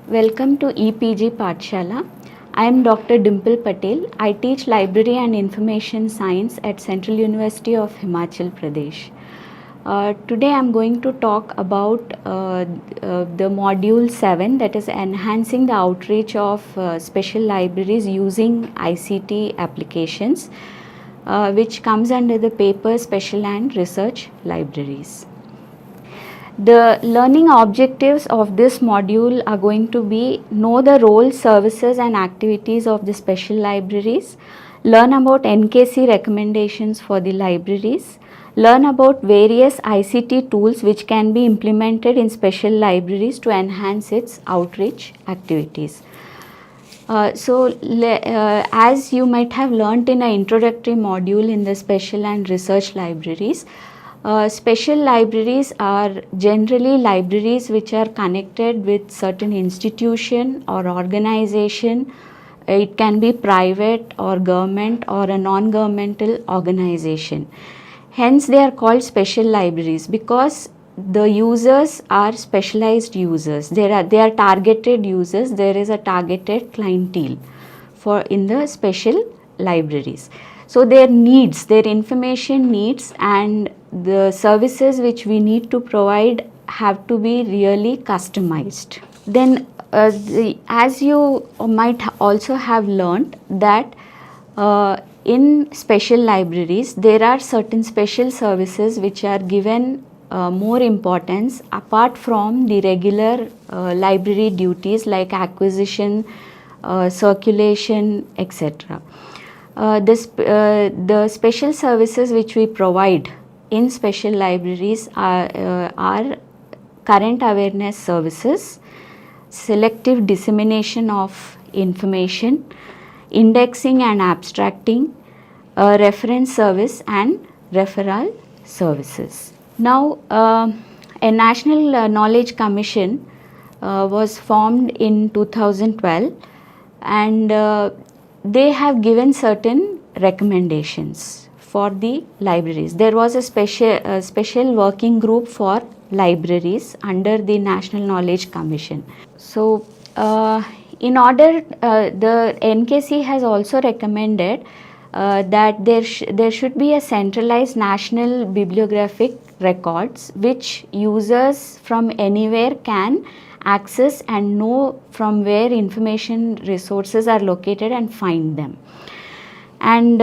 Welcome to EPG Pathshala. I am Dr. Dimple Patel. I teach Library and Information Science at Central University of Himachal Pradesh. Today I am going to talk about the module 7, that is enhancing the outreach of special libraries using ICT applications, which comes under the paper Special and Research Libraries. The learning objectives of this module are going to be: know the role, services and activities of the special libraries, learn about NKC recommendations for the libraries, learn about various ICT tools which can be implemented in special libraries to enhance its outreach activities. As you might have learnt in an introductory module in the special and research libraries, special libraries are generally libraries which are connected with certain institution or organization. It can be private or government or a non-governmental organization. Hence they are called special libraries because the users are specialized users. They are targeted users. There is a targeted clientele for in the special libraries. So their needs, their information needs and the services which we need to provide have to be really customized. Then as you might also have learnt that in special libraries there are certain special services which are given more importance apart from the regular library duties like acquisition, circulation, etc. The special services which we provide in special libraries are current awareness services, selective dissemination of information, indexing and abstracting, reference service and referral services. Now, a National Knowledge Commission was formed in 2012 and they have given certain recommendations for the libraries. There was a special working group for libraries under the National Knowledge Commission. So, in order, the NKC has also recommended that there should be a centralized national bibliographic records which users from anywhere can access and know from where information resources are located and find them. And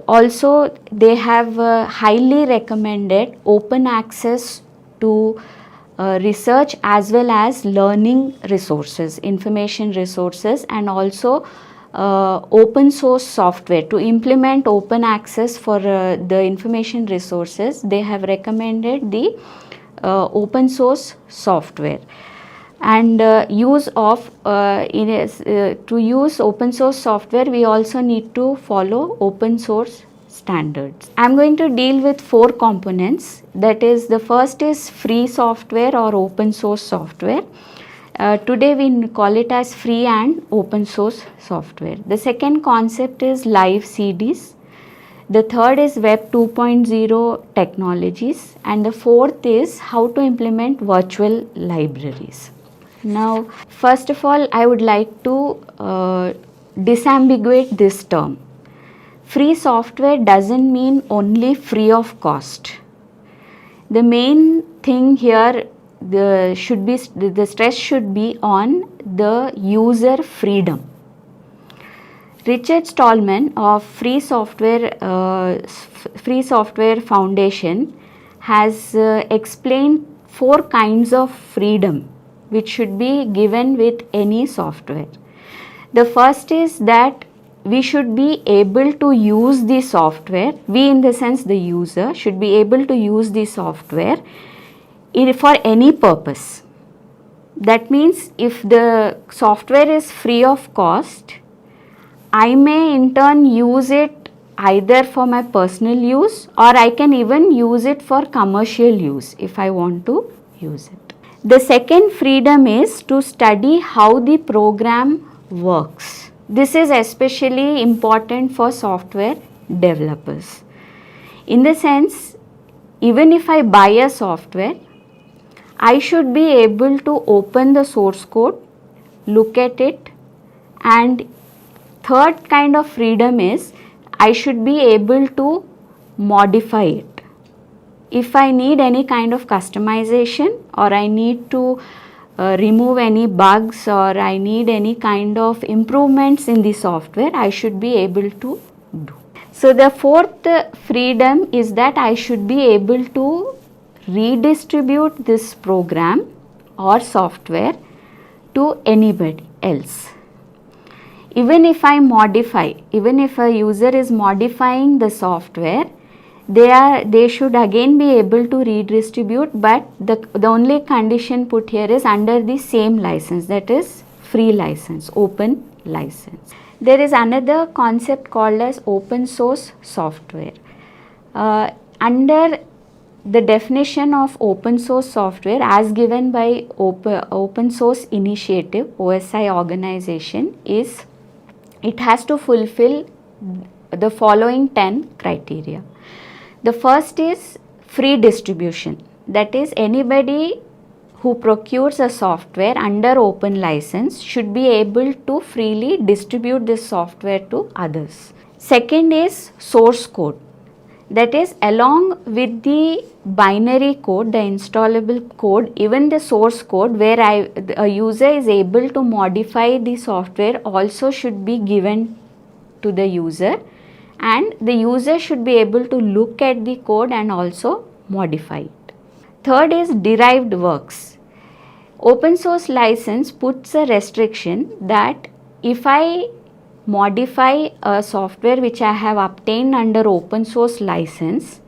also they have highly recommended open access to research as well as learning resources, information resources, and also open source software. To implement open access for the information resources, they have recommended the open source software. And use of to use open source software, we also need to follow open source standards. I am going to deal with 4 components. That is, the first is free software or open source software. Today we call it as free and open source software. The second concept is live CDs. The third is Web 2.0 technologies, and the fourth is how to implement virtual libraries. Now, first of all, I would like to disambiguate this term. Free software doesn't mean only free of cost. The main thing here, the stress should be on the user freedom. Richard Stallman of Free Software Foundation has explained 4 kinds of freedom which should be given with any software. The first is that we should be able to use the software, we in the sense the user should be able to use the software for any purpose. That means if the software is free of cost, I may in turn use it either for my personal use or I can even use it for commercial use if I want to use it. The second freedom is to study how the program works. This is especially important for software developers. In the sense, even if I buy a software, I should be able to open the source code, look at it, and third kind of freedom is I should be able to modify it. If I need any kind of customization, or I need to remove any bugs, or I need any kind of improvements in the software, I should be able to do. So the fourth freedom is that I should be able to redistribute this program or software to anybody else. Even if I modify, even if a user is modifying the software, they should again be able to redistribute, but the only condition put here is under the same license, that is free license, open license. There is another concept called as open source software. Under the definition of open source software as given by Open Source Initiative, OSI organization, is it has to fulfill the following 10 criteria. The first is free distribution, that is anybody who procures a software under open license should be able to freely distribute this software to others. Second is source code, that is along with the binary code, the installable code, even the source code where a user is able to modify the software also should be given to the user, and the user should be able to look at the code and also modify it. Third is derived works. Open source license puts a restriction that if I modify a software which I have obtained under open source license,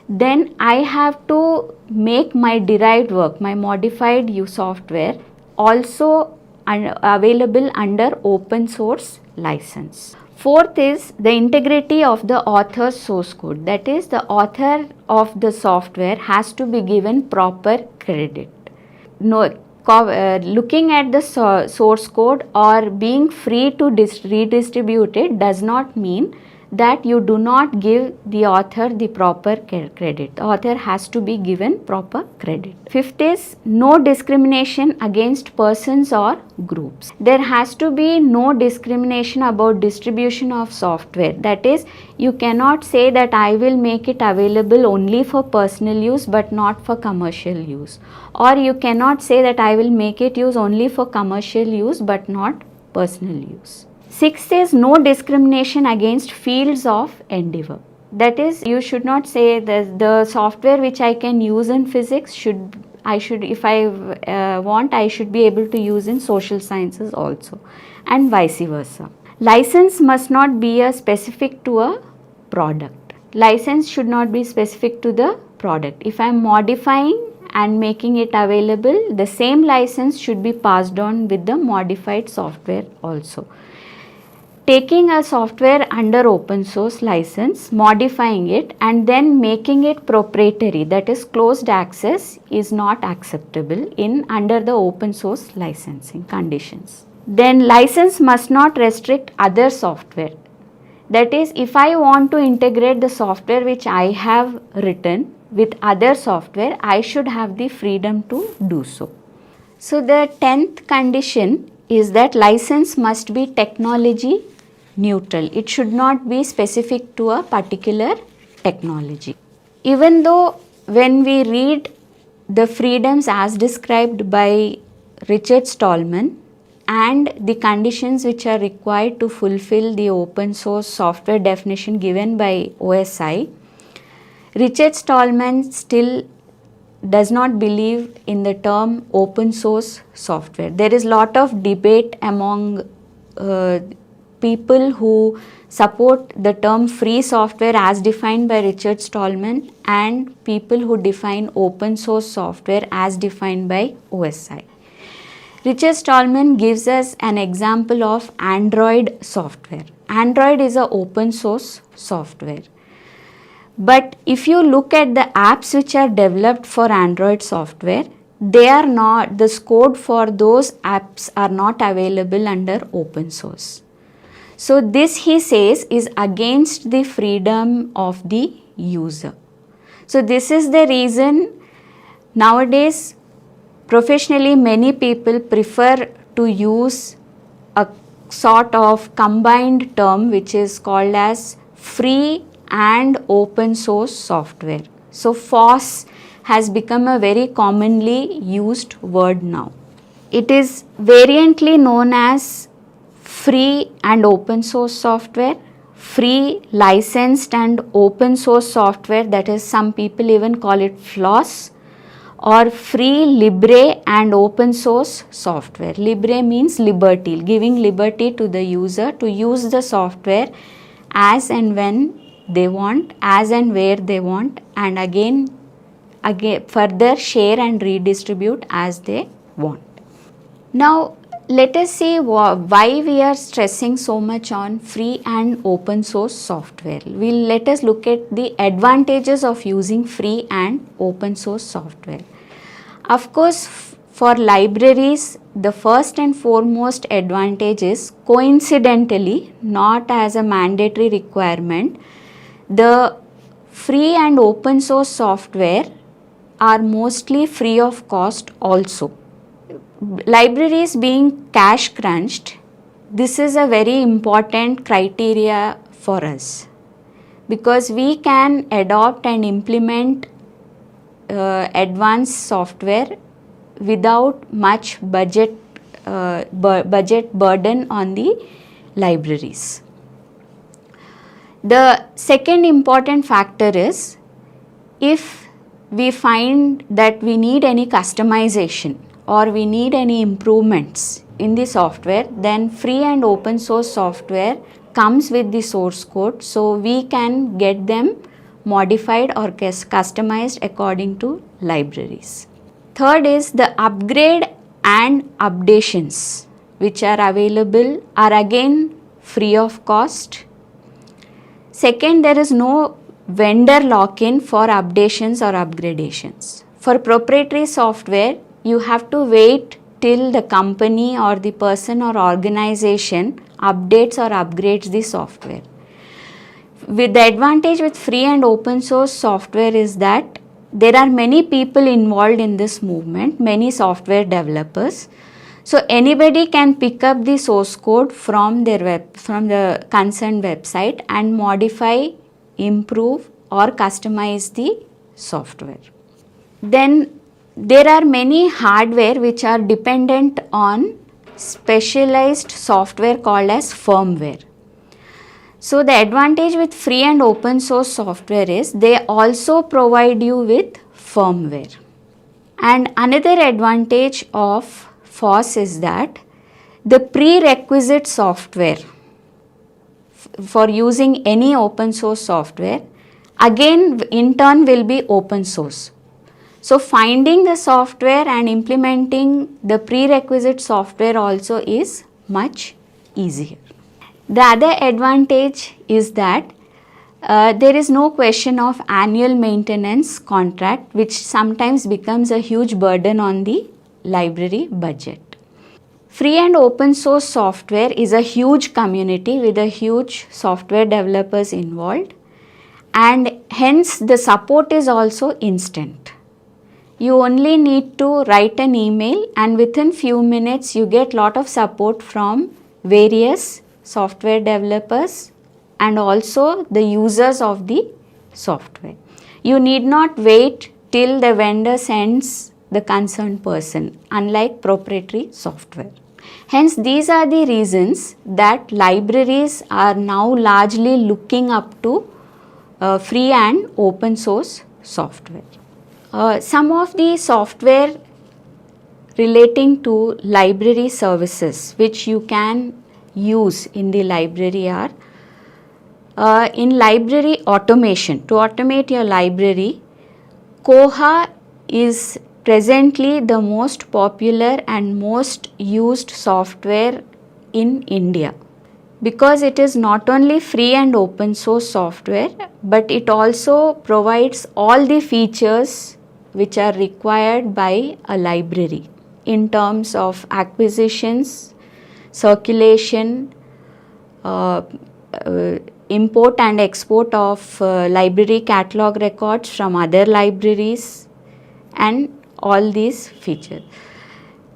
then I have to make my derived work, my modified software also available under open source license. Fourth is the integrity of the author's source code, that is the author of the software has to be given proper credit. Looking at the source code or being free to redistribute it does not mean that you do not give the author the proper credit. The author has to be given proper credit. Fifth is no discrimination against persons or groups. There has to be no discrimination about distribution of software. That is, you cannot say that I will make it available only for personal use but not for commercial use. Or you cannot say that I will make it use only for commercial use but not personal use. Sixth is no discrimination against fields of endeavor. That is, you should not say that the software which I can use in physics if I want, I should be able to use in social sciences also, and vice versa. License must not be specific to a product. License should not be specific to the product. If I am modifying and making it available, the same license should be passed on with the modified software also. Taking a software under open source license, modifying it and then making it proprietary, that is closed access, is not acceptable under the open source licensing conditions. Then license must not restrict other software. That is, if I want to integrate the software which I have written with other software, I should have the freedom to do so. So the 10th condition is that license must be technology neutral. It should not be specific to a particular technology. Even though when we read the freedoms as described by Richard Stallman and the conditions which are required to fulfill the open source software definition given by OSI, Richard Stallman still does not believe in the term open source software. There is lot of debate among people who support the term free software as defined by Richard Stallman and people who define open source software as defined by OSI. Richard Stallman gives us an example of Android software. Android is an open source software. But if you look at the apps which are developed for Android software, the code for those apps are not available under open source. So this, he says, is against the freedom of the user. So this is the reason nowadays Professionally, many people prefer to use a sort of combined term which is called as free and open source software. So FOSS has become a very commonly used word now. It is variantly known as free and open source software, free licensed and open source software, that is some people even call it FLOSS, or free libre and open source software. Libre means liberty, giving liberty to the user to use the software as and when they want, as and where they want, and again further share and redistribute as they want. Now let us see why we are stressing so much on free and open source software. Let us look at the advantages of using free and open source software. Of course, for libraries, the first and foremost advantage is, coincidentally, not as a mandatory requirement, the free and open source software are mostly free of cost also. Libraries being cash crunched, this is a very important criteria for us, because we can adopt and implement advanced software without much budget burden on the libraries. The second important factor is, if we find that we need any customization or we need any improvements in the software, then free and open source software comes with the source code, so we can get them modified or customized according to libraries. Third is, the upgrade and updations which are available are again free of cost. Second, there is no vendor lock-in for updations or upgradations. For proprietary software, you have to wait till the company or the person or organization updates or upgrades the software. With the advantage with free and open source software is that there are many people involved in this movement, many software developers. So anybody can pick up the source code from the concerned website and modify, improve or customize the software. Then there are many hardware which are dependent on specialized software called as firmware. So the advantage with free and open source software is they also provide you with firmware. And another advantage of FOSS is that the prerequisite software for using any open source software again in turn will be open source. So finding the software and implementing the prerequisite software also is much easier. The other advantage is that there is no question of annual maintenance contract, which sometimes becomes a huge burden on the library budget. Free and open source software is a huge community with a huge software developers involved, and hence the support is also instant. You only need to write an email and within few minutes you get lot of support from various software developers and also the users of the software. You need not wait till the vendor sends the concerned person, unlike proprietary software. Hence, these are the reasons that libraries are now largely looking up to free and open source software. Some of the software relating to library services which you can use in the library are in library automation. To automate your library, Koha is presently the most popular and most used software in India, because it is not only free and open source software, but it also provides all the features which are required by a library in terms of acquisitions, circulation, import and export of library catalog records from other libraries, and all these features.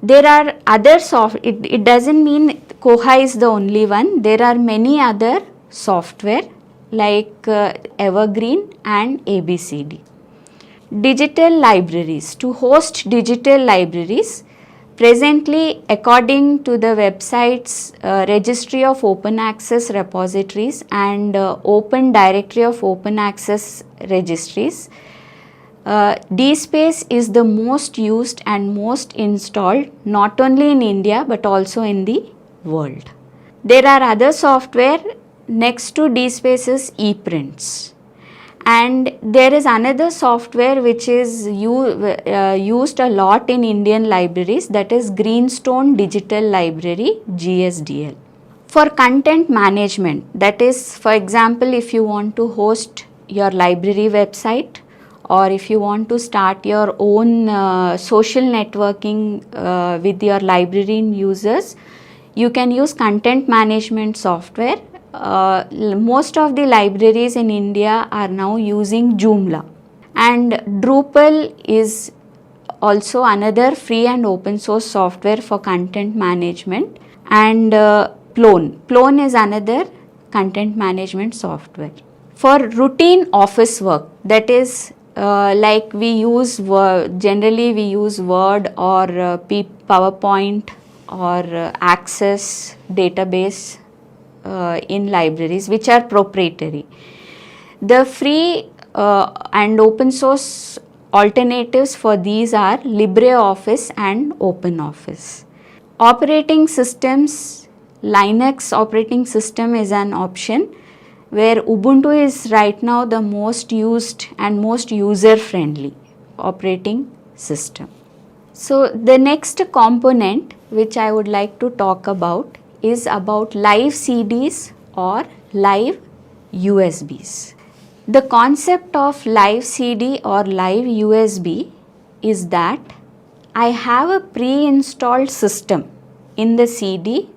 There are other it doesn't mean Koha is the only one. There are many other software like Evergreen and ABCD. Digital libraries. To host digital libraries, presently according to the website's Registry of Open Access Repositories and Open Directory of Open Access Registries, DSpace is the most used and most installed not only in India but also in the world. There are other software next to DSpace's ePrints, and there is another software which is used a lot in Indian libraries, that is Greenstone Digital Library, GSDL. For content management, that is, for example, if you want to host your library website, or if you want to start your own social networking with your library users, you can use content management software. Most of the libraries in India are now using Joomla, and Drupal is also another free and open source software for content management, and Plone is another content management software. For routine office work, that is like we use generally we use Word or PowerPoint or Access database in libraries which are proprietary. The free and open source alternatives for these are LibreOffice and OpenOffice. Operating systems, Linux operating system is an option, where Ubuntu is right now the most used and most user friendly operating system. So the next component which I would like to talk about is about live CDs or live USBs. The concept of live CD or live USB is that I have a pre-installed system in the CD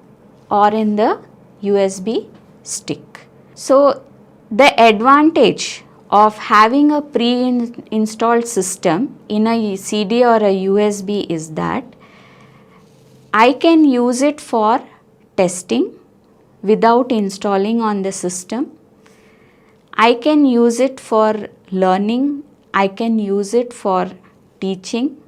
or in the USB stick. So the advantage of having a pre-installed system in a CD or a USB is that I can use it for testing without installing on the system. I can use it for learning, I can use it for teaching,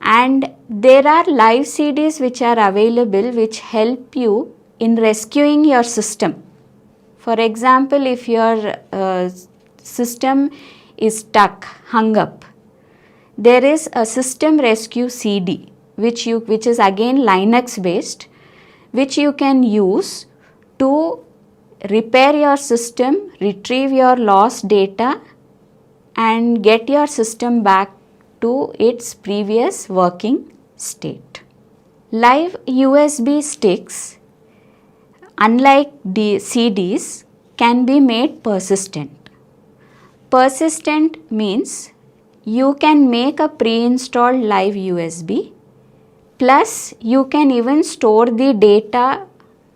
and there are live CDs which are available which help you in rescuing your system. For example, if your system is stuck, hung up, there is a system rescue CD which is again Linux based, which you can use to repair your system, retrieve your lost data and get your system back to its previous working state. Live USB sticks, unlike the CDs, can be made persistent. Persistent means you can make a pre-installed live USB, plus you can even store the data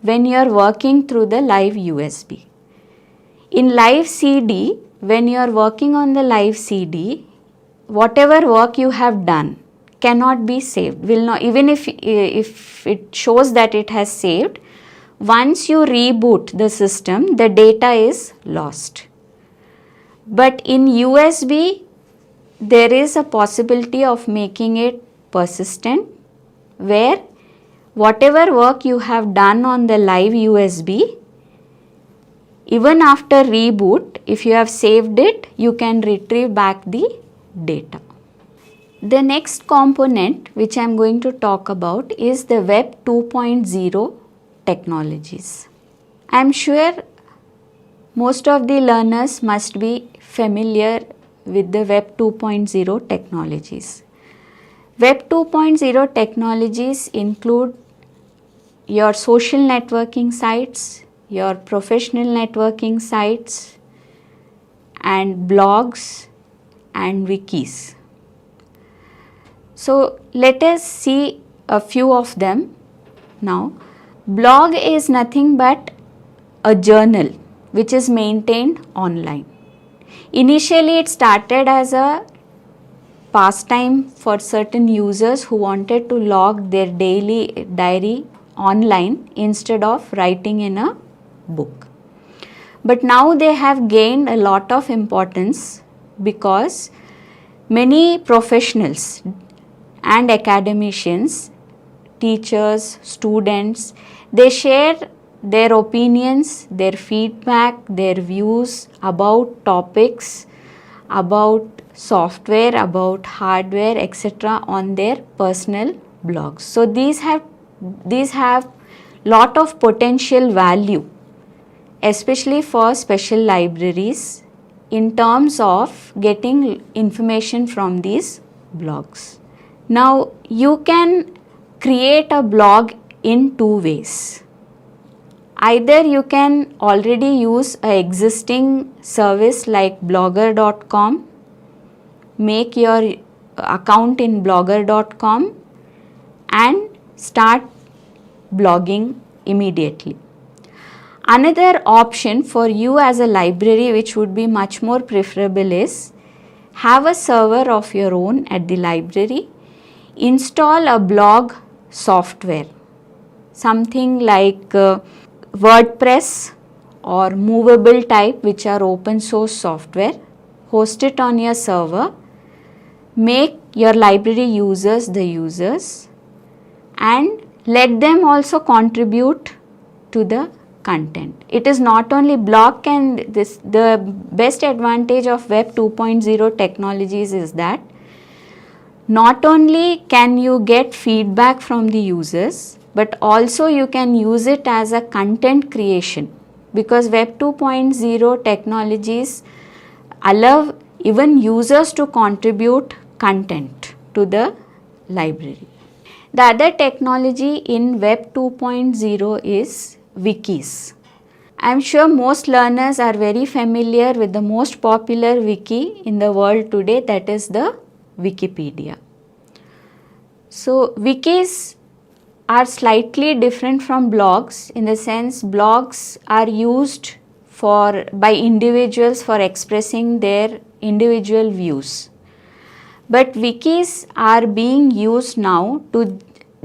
when you are working through the live USB. In live CD, when you are working on the live CD, whatever work you have done cannot be saved, will not, even if it shows that it has saved, once you reboot the system, the data is lost. But in USB, there is a possibility of making it persistent, where whatever work you have done on the live USB, even after reboot, if you have saved it, you can retrieve back the data. The next component which I am going to talk about is the Web 2.0 technologies. I am sure most of the learners must be familiar with the Web 2.0 technologies. Web 2.0 technologies include your social networking sites, your professional networking sites, and blogs and wikis. So let us see a few of them now. Blog is nothing but a journal which is maintained online. Initially it started as a pastime for certain users who wanted to log their daily diary online instead of writing in a book. But now they have gained a lot of importance because many professionals and academicians, teachers, students, they share their opinions, their feedback, their views about topics, about software, about hardware, etc. on their personal blogs. So these have lot of potential value, especially for special libraries, in terms of getting information from these blogs. Now you can create a blog in two ways. Either you can already use an existing service like blogger.com, make your account in blogger.com and start blogging immediately. Another option for you as a library, which would be much more preferable, is have a server of your own at the library, install a blog software, something like WordPress or Movable Type, which are open source software, host it on your server, make your library users the users and let them also contribute to the content. It is not only blog and the best advantage of Web 2.0 technologies is that not only can you get feedback from the users, but also you can use it as a content creation, because Web 2.0 technologies allow even users to contribute content to the library. The other technology in Web 2.0 is wikis. I am sure most learners are very familiar with the most popular wiki in the world today, that is the Wikipedia. So wikis are slightly different from blogs in the sense blogs are used by individuals for expressing their individual views. But wikis are being used now to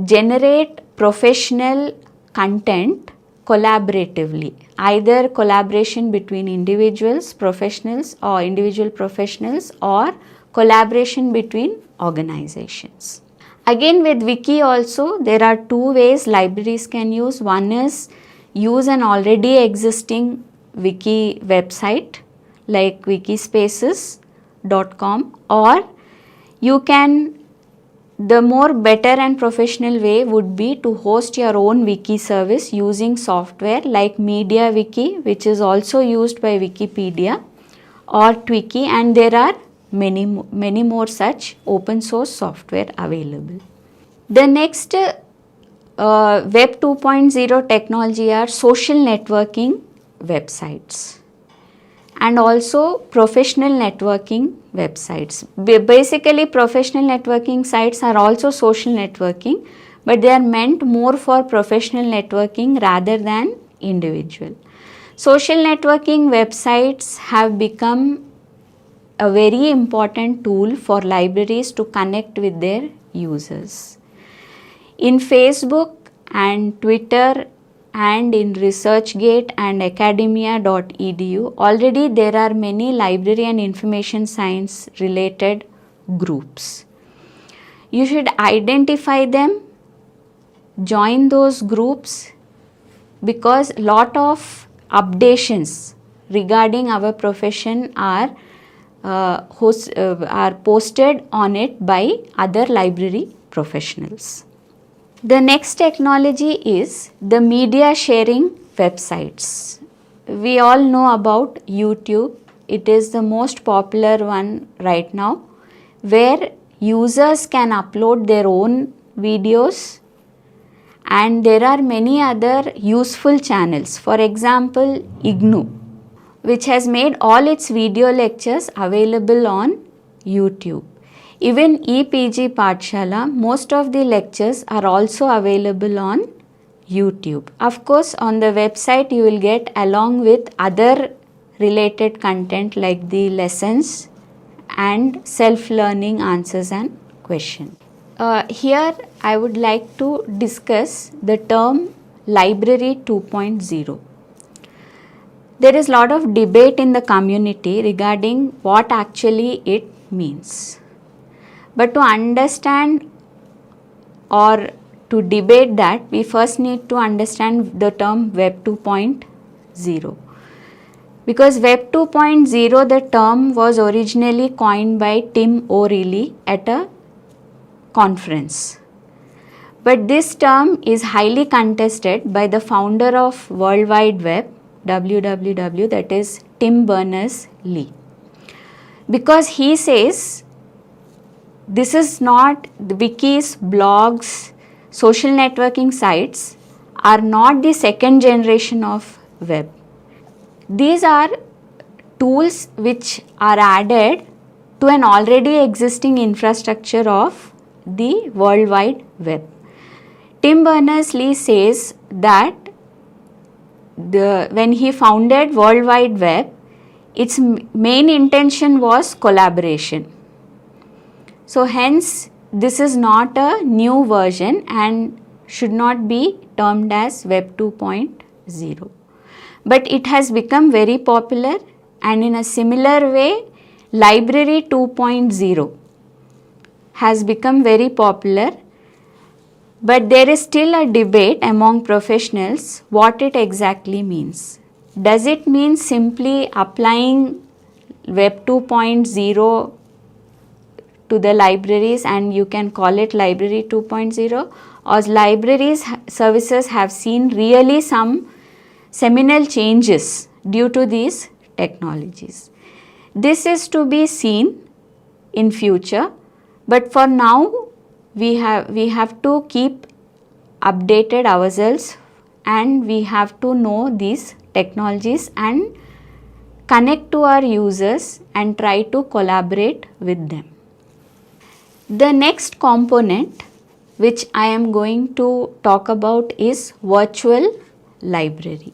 generate professional content collaboratively, either collaboration between individuals, professionals or individual professionals, or collaboration between organizations. Again, with wiki also there are two ways libraries can use. One is use an already existing wiki website like wikispaces.com, or you can, the more better and professional way would be to host your own wiki service using software like MediaWiki, which is also used by Wikipedia, or Twiki, and there are many more such open source software available. The next Web 2.0 technology are social networking websites and also professional networking websites. Basically, professional networking sites are also social networking, but they are meant more for professional networking rather than individual. Social networking websites have become a very important tool for libraries to connect with their users. In Facebook and Twitter and in ResearchGate and academia.edu, already there are many library and information science related groups. You should identify them, join those groups, because lot of updations regarding our profession are posted on it by other library professionals. The next technology is the media sharing websites. We all know about YouTube. It is the most popular one right now, where users can upload their own videos, and there are many other useful channels. For example, IGNOU, which has made all its video lectures available on YouTube. Even EPG Pathshala, most of the lectures are also available on YouTube. Of course, on the website you will get along with other related content like the lessons and self-learning answers and questions. Here I would like to discuss the term Library 2.0. There is a lot of debate in the community regarding what actually it means. But to understand or to debate that, we first need to understand the term Web 2.0. Because Web 2.0, the term was originally coined by Tim O'Reilly at a conference. But this term is highly contested by the founder of World Wide Web, WWW, that is Tim Berners-Lee. Because he says this is not the wikis, blogs, social networking sites are not the second generation of web. These are tools which are added to an already existing infrastructure of the World Wide Web. Tim Berners-Lee says that when he founded World Wide Web, its main intention was collaboration. So hence this is not a new version and should not be termed as Web 2.0. But it has become very popular, and in a similar way Library 2.0 has become very popular. But there is still a debate among professionals what it exactly means. Does it mean simply applying Web 2.0 to the libraries and you can call it Library 2.0, or libraries services have seen really some seminal changes due to these technologies? This is to be seen in future, but for now we have to keep updated ourselves and we have to know these technologies and connect to our users and try to collaborate with them. The next component which I am going to talk about is virtual library.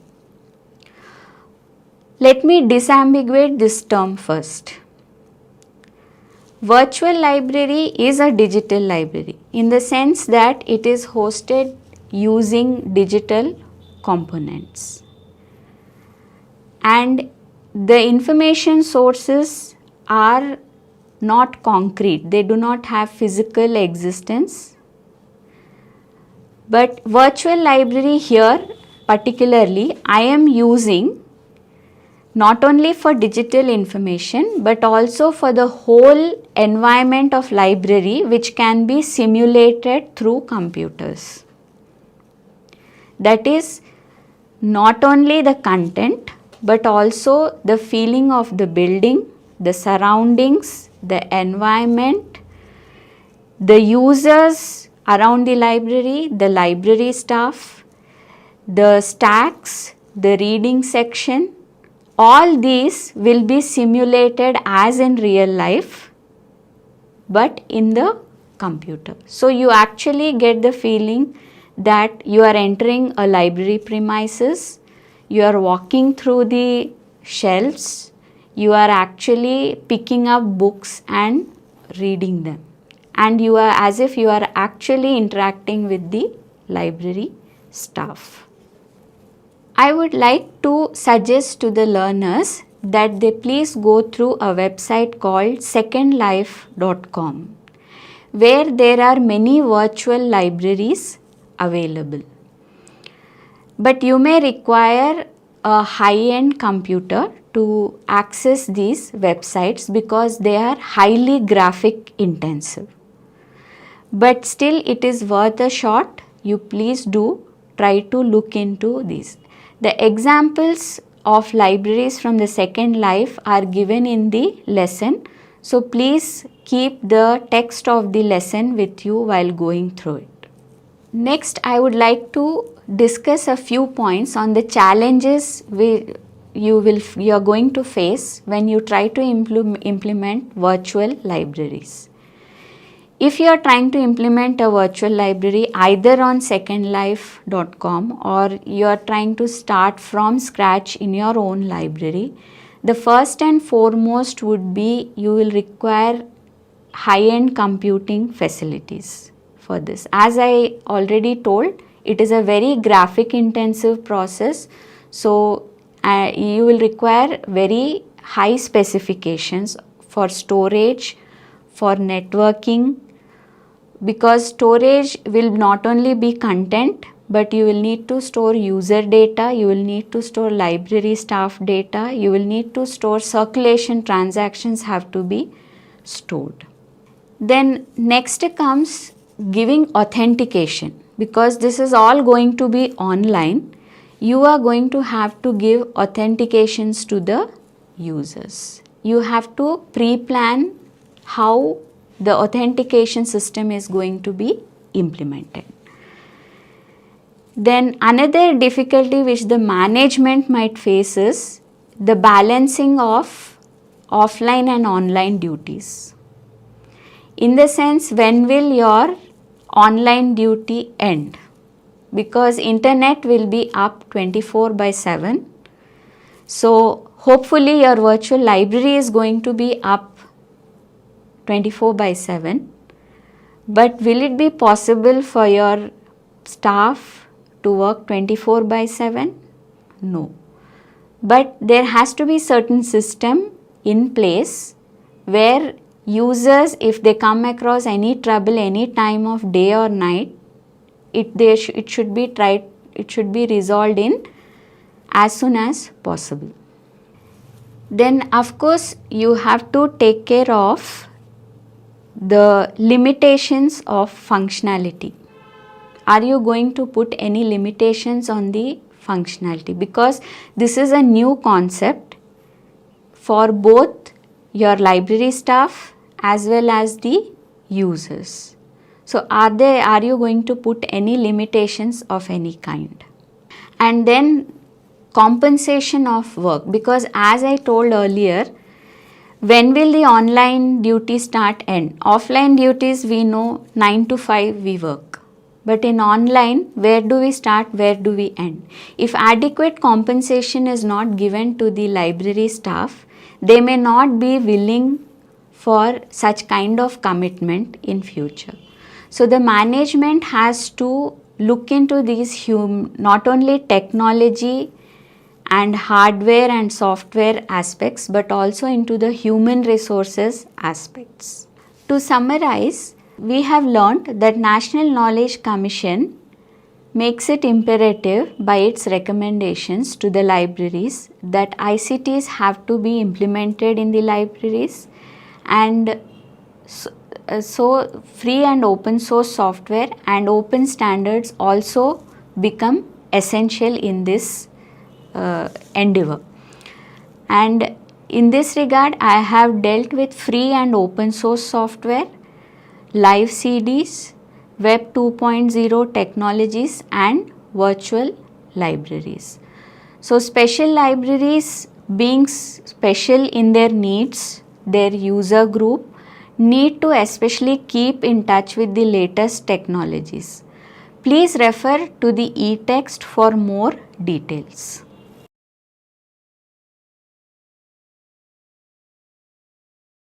Let me disambiguate this term first. Virtual library is a digital library in the sense that it is hosted using digital components, and the information sources are not concrete, they do not have physical existence. But virtual library here particularly I am using not only for digital information but also for the whole environment of library which can be simulated through computers. That is not only the content but also the feeling of the building, the surroundings, the environment, the users around the library staff, the stacks, the reading section. All these will be simulated as in real life but in the computer. So you actually get the feeling that you are entering a library premises, you are walking through the shelves, you are actually picking up books and reading them, and you are as if you are actually interacting with the library staff. I would like to suggest to the learners that they please go through a website called secondlife.com, where there are many virtual libraries available. But you may require a high-end computer to access these websites because they are highly graphic intensive. But still it is worth a shot. You please do try to look into these. The examples of libraries from the Second Life are given in the lesson. So please keep the text of the lesson with you while going through it. Next, I would like to discuss a few points on the challenges you are going to face when you try to implement virtual libraries. If you are trying to implement a virtual library either on secondlife.com or you are trying to start from scratch in your own library, The first and foremost would be you will require high-end computing facilities for this. As I already told, it is a very graphic intensive process, so you will require very high specifications for storage, for networking, because storage will not only be content, but you will need to store user data, you will need to store library staff data, you will need to store circulation transactions have to be stored. Then next comes giving authentication, because this is all going to be online. You are going to have to give authentications to the users. You have to pre-plan how the authentication system is going to be implemented. Then another difficulty which the management might face is the balancing of offline and online duties. In the sense, when will your online duty end? Because internet will be up 24/7. So hopefully your virtual library is going to be up 24/7. But will it be possible for your staff to work 24/7? No. But there has to be certain system in place where users, if they come across any trouble any time of day or night, it should be resolved in as soon as possible. Then of course you have to take care of the limitations of functionality. Are you going to put any limitations on the functionality? Because this is a new concept for both your library staff as well as the users. So are you going to put any limitations of any kind? And then compensation of work, because as I told earlier, when will the online duty start end? Offline duties we know 9 to 5 we work. But in online, where do we start, where do we end? If adequate compensation is not given to the library staff, they may not be willing for such kind of commitment in future. So the management has to look into these not only technology and hardware and software aspects, but also into the human resources aspects. To summarize, we have learnt that National Knowledge Commission makes it imperative by its recommendations to the libraries that ICTs have to be implemented in the libraries, and so free and open source software and open standards also become essential in this endeavor. And in this regard, I have dealt with free and open source software, live CDs, Web 2.0 technologies and virtual libraries. So special libraries, being special in their needs, their user group, need to especially keep in touch with the latest technologies. Please refer to the e-text for more details.